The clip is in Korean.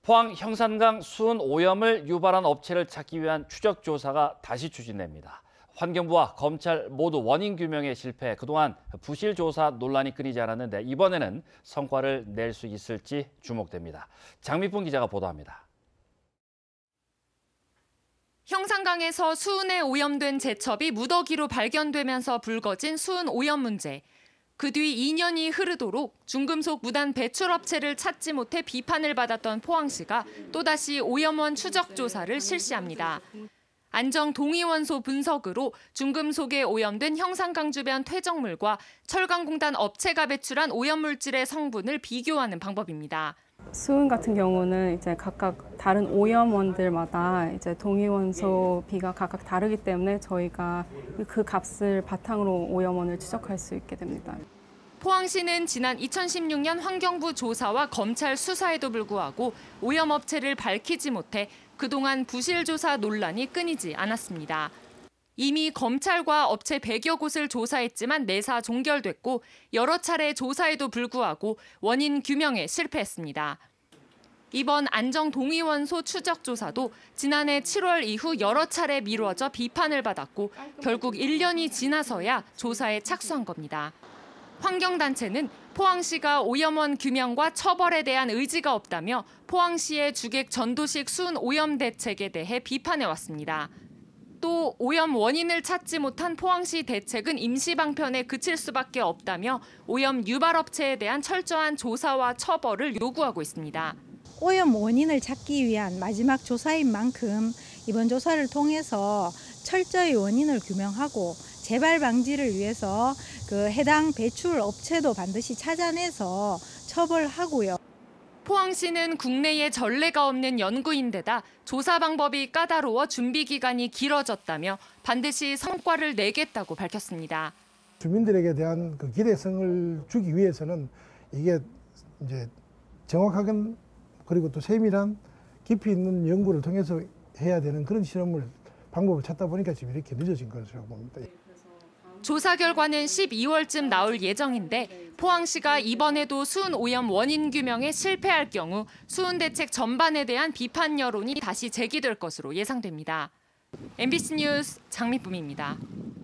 포항 형산강 수은 오염을 유발한 업체를 찾기 위한 추적 조사가 다시 추진됩니다. 환경부와 검찰 모두 원인 규명에 실패해 그동안 부실 조사 논란이 끊이지 않았는데 이번에는 성과를 낼 수 있을지 주목됩니다. 장미풍 기자가 보도합니다. 형산강에서 수은에 오염된 제첩이 무더기로 발견되면서 불거진 수은 오염 문제. 그 뒤 2년이 흐르도록 중금속 무단 배출업체를 찾지 못해 비판을 받았던 포항시가 또다시 오염원 추적 조사를 실시합니다. 안정 동위원소 분석으로 중금속에 오염된 형산강 주변 퇴적물과 철강공단 업체가 배출한 오염물질의 성분을 비교하는 방법입니다. 수은 같은 경우는 이제 각각 다른 오염원들마다 이제 동위원소 비가 각각 다르기 때문에 저희가 그 값을 바탕으로 오염원을 추적할 수 있게 됩니다. 포항시는 지난 2016년 환경부 조사와 검찰 수사에도 불구하고 오염업체를 밝히지 못해 그동안 부실 조사 논란이 끊이지 않았습니다. 이미 검찰과 업체 100여 곳을 조사했지만 내사 종결됐고 여러 차례 조사에도 불구하고 원인 규명에 실패했습니다. 이번 안정동위원소 추적 조사도 지난해 7월 이후 여러 차례 미뤄져 비판을 받았고 결국 1년이 지나서야 조사에 착수한 겁니다. 환경단체는 포항시가 오염원 규명과 처벌에 대한 의지가 없다며 포항시의 주객 전도식 수은 오염 대책에 대해 비판해왔습니다. 또 오염 원인을 찾지 못한 포항시 대책은 임시 방편에 그칠 수밖에 없다며 오염 유발업체에 대한 철저한 조사와 처벌을 요구하고 있습니다. 오염 원인을 찾기 위한 마지막 조사인 만큼 이번 조사를 통해서 철저히 원인을 규명하고 재발 방지를 위해서 그 해당 배출 업체도 반드시 찾아내서 처벌하고요. 포항시는 국내에 전례가 없는 연구인데다 조사 방법이 까다로워 준비 기간이 길어졌다며 반드시 성과를 내겠다고 밝혔습니다. 주민들에게 대한 그 기대성을 주기 위해서는 이게 이제 정확하게 그리고 또 세밀한 깊이 있는 연구를 통해서 해야 되는 그런 실험을 방법을 찾다 보니까 지금 이렇게 늦어진 것이라고 봅니다. 조사 결과는 12월쯤 나올 예정인데 포항시가 이번에도 수은 오염 원인 규명에 실패할 경우 수은 대책 전반에 대한 비판 여론이 다시 제기될 것으로 예상됩니다. MBC 뉴스 장미쁨입니다.